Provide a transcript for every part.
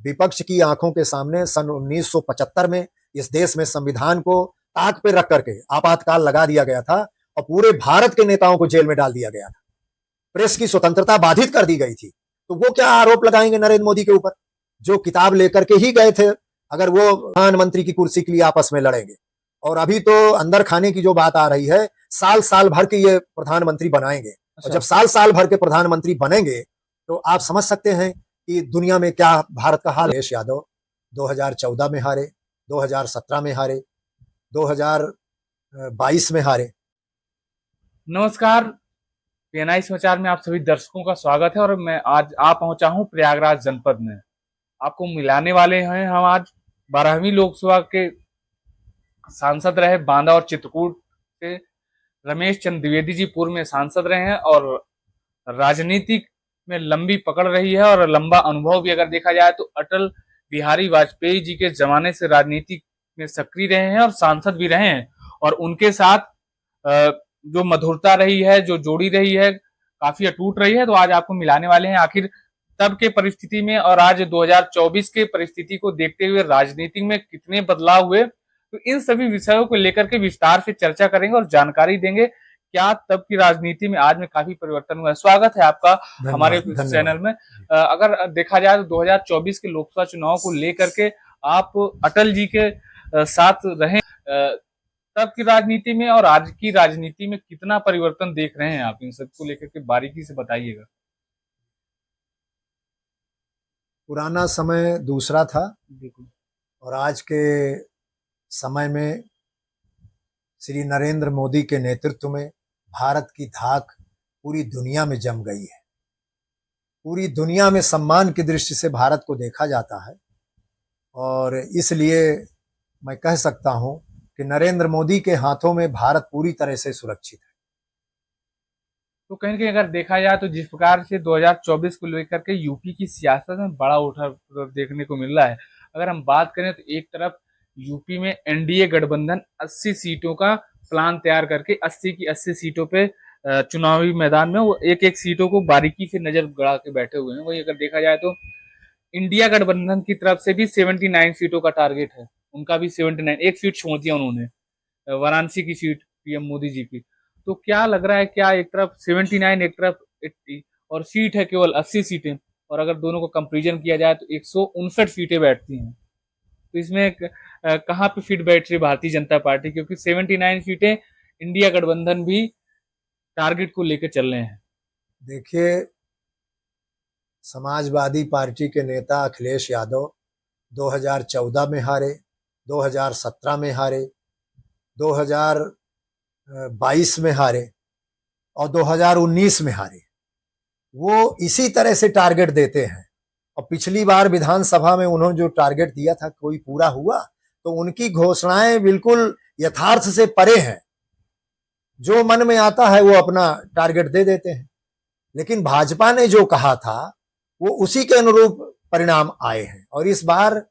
विपक्ष की आंखों के सामने सन 1975 में इस देश में संविधान को ताक पे रख करके आपातकाल लगा दिया गया था और पूरे भारत के नेताओं को जेल में डाल दिया गया था। प्रेस की स्वतंत्रता बाधित कर दी गई थी। तो वो क्या आरोप लगाएंगे नरेंद्र मोदी के ऊपर, जो किताब लेकर के ही गए थे, अगर वो प्रधानमंत्री की कुर्सी के लिए आपस में लड़ेंगे। और अभी तो अंदर खाने की जो बात आ रही है, साल साल भर के ये प्रधानमंत्री बनाएंगे। और जब साल साल भर के प्रधानमंत्री बनेंगे तो आप समझ सकते हैं कि दुनिया में क्या भारत का हाल है। अखिलेश यादव 2014 में हारे, 2017 में हारे, 2022 में हारे। नमस्कार, पीएनआई समाचार में आप सभी दर्शकों का स्वागत है। और मैं आज आ पहुंचा हूं प्रयागराज जनपद में। आपको मिलाने वाले हैं हम आज 12वीं लोकसभा के सांसद रहे बांदा और चित्रकूट से रमेश चंद्र द्विवेदी जी पूर्व में सांसद रहे हैं और राजनीति में लंबी पकड़ रही है और लंबा अनुभव भी अगर देखा जाए तो अटल बिहारी वाजपेयी जी के जमाने से राजनीति में सक्रिय रहे हैं और सांसद भी रहे हैं। और उनके साथ जो मधुरता रही है, जो जोड़ी रही है, काफी अटूट रही है। तो आज आपको मिलाने वाले हैं आखिर तब के परिस्थिति में और आज 2024 के परिस्थिति को देखते हुए राजनीति में कितने बदलाव हुए। तो इन सभी विषयों को लेकर के विस्तार से चर्चा करेंगे और जानकारी देंगे क्या तब की राजनीति में आज में काफी परिवर्तन हुआ है। स्वागत है आपका हमारे चैनल में। अगर देखा जाए तो 2024 के लोकसभा चुनाव को लेकर के आप अटल जी के साथ रहे, तब की राजनीति में और आज की राजनीति में कितना परिवर्तन देख रहे हैं आप, इन सबको लेकर के बारीकी से बताइएगा। पुराना समय दूसरा था और आज के समय में श्री नरेंद्र मोदी के नेतृत्व में भारत की धाक पूरी दुनिया में जम गई है। पूरी दुनिया में सम्मान की दृष्टि से भारत को देखा जाता है और इसलिए मैं कह सकता हूं कि नरेंद्र मोदी के हाथों में भारत पूरी तरह से सुरक्षित है। तो कहीं कहीं अगर देखा जाए तो जिस प्रकार से 2024 को लेकर के यूपी की सियासत में बड़ा उठाव देखने को मिल रहा है। अगर हम बात करें तो एक तरफ यूपी में एनडीए गठबंधन 80 सीटों का प्लान तैयार करके 80 की 80 सीटों पे चुनावी मैदान में वो एक एक सीटों को बारीकी से नजर गड़ा के बैठे हुए हैं। वही अगर देखा जाए तो इंडिया गठबंधन की तरफ से भी 79 सीटों का टारगेट है, उनका भी 79, एक सीट छोड़ दिया उन्होंने, वाराणसी की सीट पीएम मोदी जी की। तो क्या लग रहा है, क्या एक तरफ 79 एक तरफ 80 और सीट है केवल 80 सीटें, और अगर दोनों को कंपेरिजन किया जाए तो 159 सीटें बैठती हैं। तो इसमें कहाँ पे सीट बैठ रही भारतीय जनता पार्टी, क्योंकि 79 सीटें इंडिया गठबंधन भी टारगेट को लेकर चल रहे हैं। देखिए, समाजवादी पार्टी के नेता अखिलेश यादव 2014 में हारे, 2017 में हारे, 2022 में हारे और 2019 में हारे। वो इसी तरह से टारगेट देते हैं और पिछली बार विधानसभा में उन्होंने जो टारगेट दिया था कोई पूरा हुआ? तो उनकी घोषणाएं बिल्कुल यथार्थ से परे हैं। जो मन में आता है वो अपना टारगेट दे देते हैं। लेकिन भाजपा ने जो कहा था वो उसी के अनुरूप परिणाम आए हैं। और इस बार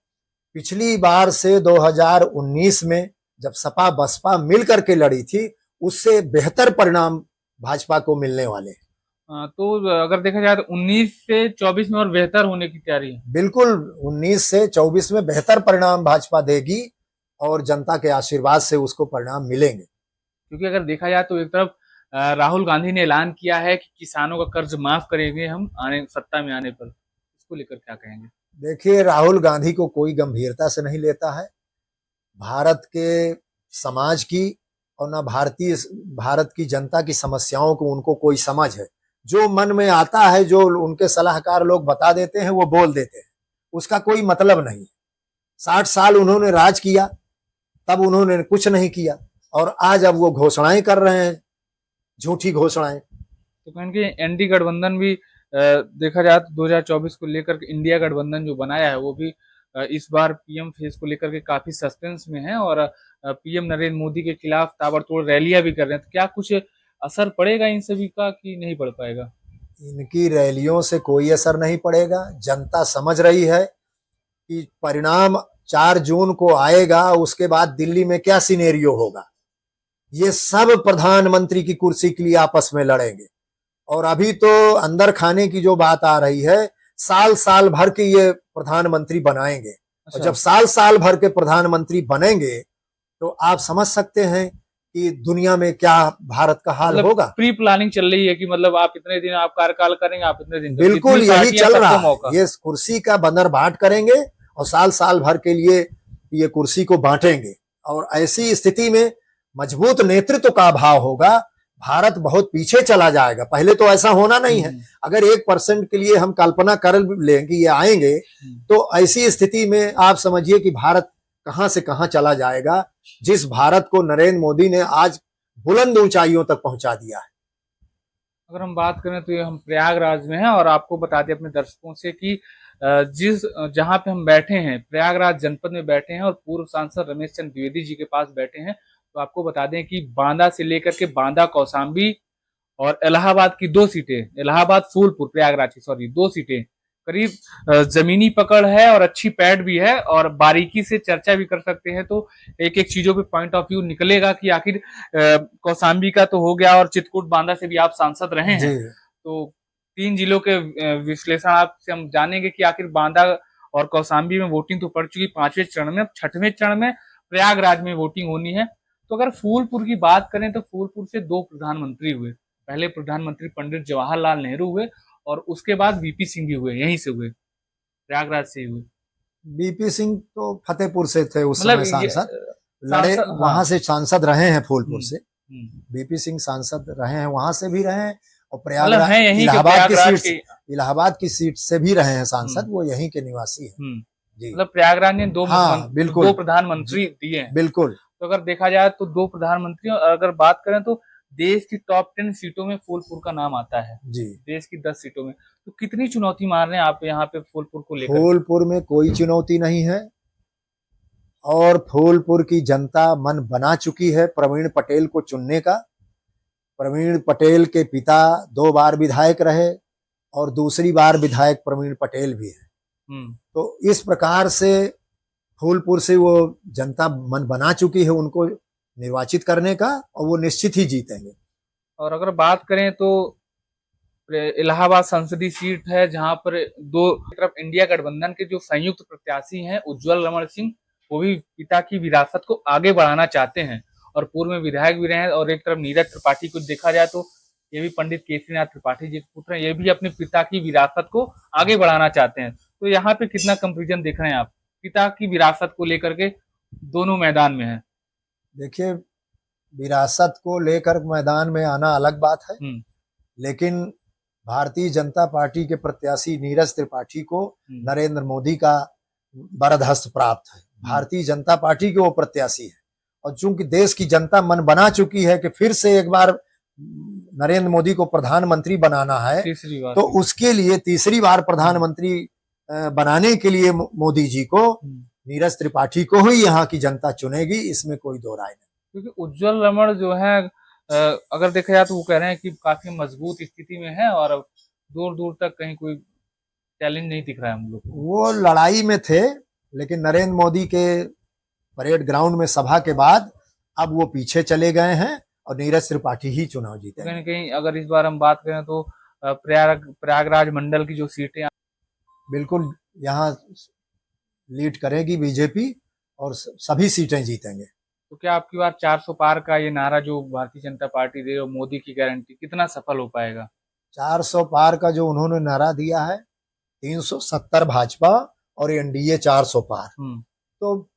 पिछली बार से 2019 में जब सपा बसपा मिलकर के लड़ी थी, उससे बेहतर परिणाम भाजपा को मिलने वाले हैं। तो अगर देखा जाए तो 19 से 24 में और बेहतर होने की तैयारी है। बिल्कुल, 19 से 24 में बेहतर परिणाम भाजपा देगी और जनता के आशीर्वाद से उसको परिणाम मिलेंगे। क्योंकि अगर देखा जाए तो एक तरफ राहुल गांधी ने ऐलान किया है कि किसानों का कर्ज माफ करेंगे हम सत्ता में आने पर, इसको लेकर क्या कहेंगे? देखिए, राहुल गांधी को कोई गंभीरता से नहीं लेता है भारत के समाज की और ना भारत की जनता की समस्याओं को उनको कोई समझ है। जो मन में आता है, जो उनके सलाहकार लोग बता देते हैं, वो बोल देते हैं, उसका कोई मतलब नहीं। 60 साल उन्होंने राज किया, तब उन्होंने कुछ नहीं किया और आज अब वो घोषणाएं कर रहे हैं, झूठी घोषणाएं। तो कहेंगे एनडी गठबंधन भी देखा जाए तो 2024 को लेकर के इंडिया गठबंधन जो बनाया है वो भी इस बार पीएम फेस को लेकर के काफी सस्पेंस में है और पीएम नरेंद्र मोदी के खिलाफ ताबड़तोड़ रैलियां भी कर रहे हैं। तो क्या कुछ असर पड़ेगा इन सभी का कि नहीं पड़ पाएगा? इनकी रैलियों से कोई असर नहीं पड़ेगा। जनता समझ रही है कि परिणाम 4 जून को आएगा, उसके बाद दिल्ली में क्या सिनेरियो होगा। ये सब प्रधानमंत्री की कुर्सी के लिए आपस में लड़ेंगे। और अभी तो अंदर खाने की जो बात आ रही है, साल साल भर के ये प्रधानमंत्री बनाएंगे। और अच्छा। जब साल साल भर के प्रधानमंत्री बनेंगे तो आप समझ सकते हैं कि दुनिया में क्या भारत का हाल मतलब होगा। प्री प्लानिंग चल रही है कि मतलब आप इतने दिन आप कार्यकाल करेंगे, आप इतने दिन बिल्कुल जितनी यही पार्टियां चल सबको रहा है। मौका। ये कुर्सी का बंदरबाट करेंगे और साल साल भर के लिए ये कुर्सी को बांटेंगे। और ऐसी स्थिति में मजबूत नेतृत्व का अभाव होगा, भारत बहुत पीछे चला जाएगा। पहले तो ऐसा होना नहीं है। अगर 1% के लिए हम कल्पना कर लें कि ये आएंगे तो ऐसी स्थिति में आप समझिए कि भारत कहां से कहां चला जाएगा, जिस भारत को नरेंद्र मोदी ने आज बुलंद ऊंचाइयों तक पहुंचा दिया है। अगर हम बात करें तो ये हम प्रयागराज में हैं और आपको बता दें अपने दर्शकों से कि जिस जहां पे हम बैठे हैं प्रयागराज जनपद में बैठे हैं और पूर्व सांसद रमेश चंद्र द्विवेदी जी के पास बैठे हैं। तो आपको बता दें कि बांदा से लेकर के बांदा कौशाम्बी और इलाहाबाद की 2 सीटें, इलाहाबाद फूलपुर प्रयागराज की, सॉरी 2 सीटें करीब जमीनी पकड़ है और अच्छी पैड भी है और बारीकी से चर्चा भी कर सकते हैं। तो एक एक चीजों पे पॉइंट ऑफ व्यू निकलेगा कि आखिर कौशाम्बी का तो हो गया और चित्रकूट बांदा से भी आप सांसद रहे हैं, तो 3 जिलों के विश्लेषण आपसे हम जानेंगे कि आखिर बांदा और कौशाम्बी में वोटिंग तो पड़ चुकी 5वें चरण में, 6वें चरण में प्रयागराज में वोटिंग होनी है। तो अगर फूलपुर की बात करें तो फूलपुर से 2 प्रधानमंत्री हुए। पहले प्रधानमंत्री पंडित जवाहरलाल नेहरू हुए और उसके बाद वीपी सिंह भी हुए, यहीं से हुए, प्रयागराज से ही हुए। बीपी सिंह तो फतेहपुर से थे उस मतलब समय सांसद, लड़े वहां से सांसद रहे हैं फूलपुर से। बीपी सिंह सांसद रहे हैं, वहां से भी रहे हैं और प्रयागराज इलाहाबाद की सीट से भी रहे हैं सांसद, वो यहीं के निवासी हैं। मतलब प्रयागराज ने 2 प्रधानमंत्री दिए हैं। बिल्कुल। तो अगर देखा जाए तो 2 प्रधानमंत्री, और अगर बात करें तो देश की टॉप 10 सीटों में फूलपुर का नाम आता है जी, देश की 10 सीटों में। तो कितनी चुनौती मार रहे हैं आप यहाँ पे फूलपुर को लेकर? फूलपुर में कोई चुनौती नहीं है और फूलपुर की जनता मन बना चुकी है प्रवीण पटेल को चुनने का। प्रवीण पटेल के पिता 2 बार विधायक रहे और दूसरी बार विधायक प्रवीण पटेल भी है। तो इस प्रकार से फूलपुर से वो जनता मन बना चुकी है उनको निर्वाचित करने का और वो निश्चित ही जीतेंगे। और अगर बात करें तो इलाहाबाद संसदीय सीट है जहां पर 2 तरफ इंडिया गठबंधन के जो संयुक्त प्रत्याशी हैं उज्जवल रमण सिंह, वो भी पिता की विरासत को आगे बढ़ाना चाहते हैं और पूर्व में विधायक भी रहे हैं। और एक तरफ नीरज त्रिपाठी को देखा जाए तो ये भी पंडित केसरीनाथ त्रिपाठी जी के पुत्र हैं, ये भी अपने पिता की विरासत को आगे बढ़ाना चाहते हैं। तो यहाँ पे कितना कंपेरिजन देख रहे हैं आप पिता की विरासत को लेकर के, दोनों मैदान में है? देखिए, विरासत को लेकर मैदान में आना अलग बात है, लेकिन भारतीय जनता पार्टी के प्रत्याशी नीरज त्रिपाठी को नरेंद्र मोदी का वरदहस्त प्राप्त है। भारतीय जनता पार्टी के वो प्रत्याशी है और चूंकि देश की जनता मन बना चुकी है कि फिर से एक बार नरेंद्र मोदी को प्रधानमंत्री बनाना है, तो उसके लिए तीसरी बार प्रधानमंत्री बनाने के लिए मोदी जी को नीरज त्रिपाठी को ही यहाँ की जनता चुनेगी, इसमें कोई दो राय नहीं। क्योंकि उज्जवल रमण जो है अगर देखा जाए तो वो कह रहे हैं कि काफी मजबूत स्थिति में है और दूर दूर तक कहीं कोई चैलेंज नहीं दिख रहा है हम लोग। वो लड़ाई में थे, लेकिन नरेंद्र मोदी के परेड ग्राउंड में सभा के बाद अब वो पीछे चले गए हैं और नीरज त्रिपाठी ही चुनाव जीते। कहीं कहीं अगर इस बार हम बात करें तो प्रयागराज मंडल की जो सीटें, बिल्कुल यहाँ लीड करेगी बीजेपी और सभी सीटें जीतेंगे। तो क्या आपकी बार 400 पार का ये नारा जो भारतीय जनता पार्टी दे और मोदी की गारंटी, कितना सफल हो पाएगा? 400 पार का जो उन्होंने नारा दिया है, 370 भाजपा और एनडीए 400 पार, तो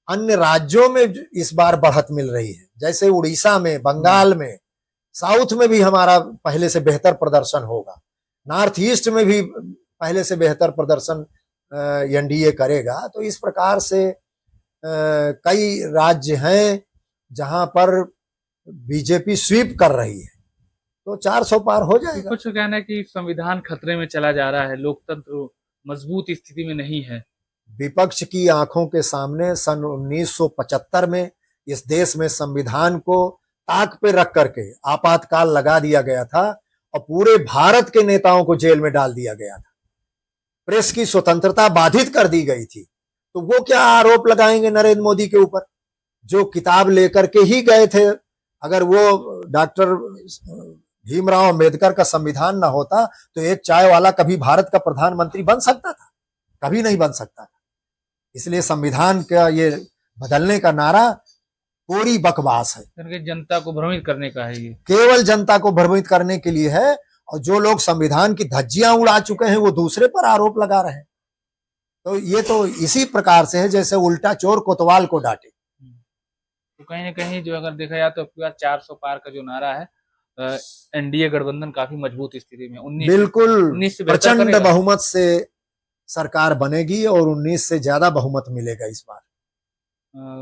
अन्य राज्यों में इस बार बढ़त मिल रही है। जैसे उड़ीसा में, बंगाल में, साउथ में भी हमारा पहले से बेहतर प्रदर्शन होगा, नॉर्थ ईस्ट में भी पहले से बेहतर प्रदर्शन एनडीए करेगा। तो इस प्रकार से कई राज्य हैं जहां पर बीजेपी स्वीप कर रही है, तो 400 पार हो जाएगा। कुछ कहना है कि संविधान खतरे में चला जा रहा है, लोकतंत्र मजबूत स्थिति में नहीं है। विपक्ष की आंखों के सामने सन 1975 में इस देश में संविधान को ताक पे रख करके आपातकाल लगा दिया गया था और पूरे भारत के नेताओं को जेल में डाल दिया गया था। प्रेस की स्वतंत्रता बाधित कर दी गई थी, तो वो क्या आरोप लगाएंगे नरेंद्र मोदी के ऊपर? जो किताब लेकर के ही गए थे, अगर वो डॉक्टर भीमराव अंबेडकर का संविधान ना होता तो एक चाय वाला कभी भारत का प्रधानमंत्री बन सकता था? कभी नहीं बन सकता था। इसलिए संविधान का ये बदलने का नारा पूरी बकवास है, करके जनता को भ्रमित करने का है ये। केवल जनता को भ्रमित करने के लिए है। और जो लोग संविधान की धज्जियां उड़ा चुके हैं वो दूसरे पर आरोप लगा रहे हैं। तो ये तो इसी प्रकार से है जैसे उल्टा चोर कोतवाल को डांटे। तो कहीं ना कहीं जो अगर देखा जाए तो अब की बार 400 पार का जो नारा है, एनडीए गठबंधन काफी मजबूत स्थिति में 19 बिल्कुल 19 से बेहतर प्रचंड करेगा। बहुमत से सरकार बनेगी और 19 से ज्यादा बहुमत मिलेगा इस बार।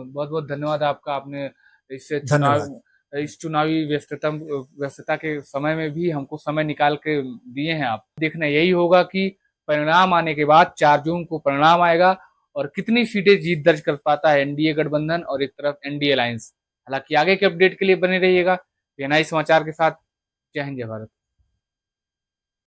बहुत बहुत धन्यवाद आपका, आपने इससे धन्यवाद। इस चुनावी व्यस्तता के समय में भी हमको समय निकाल के दिए हैं आप। देखना यही होगा कि परिणाम आने के बाद 4 जून को परिणाम आएगा और कितनी सीटें जीत दर्ज कर पाता है एनडीए गठबंधन और एक तरफ एनडीए अलायंस। हालांकि आगे के अपडेट के लिए बने रहिएगा PNI समाचार के साथ। जय हिंद, जय भारत।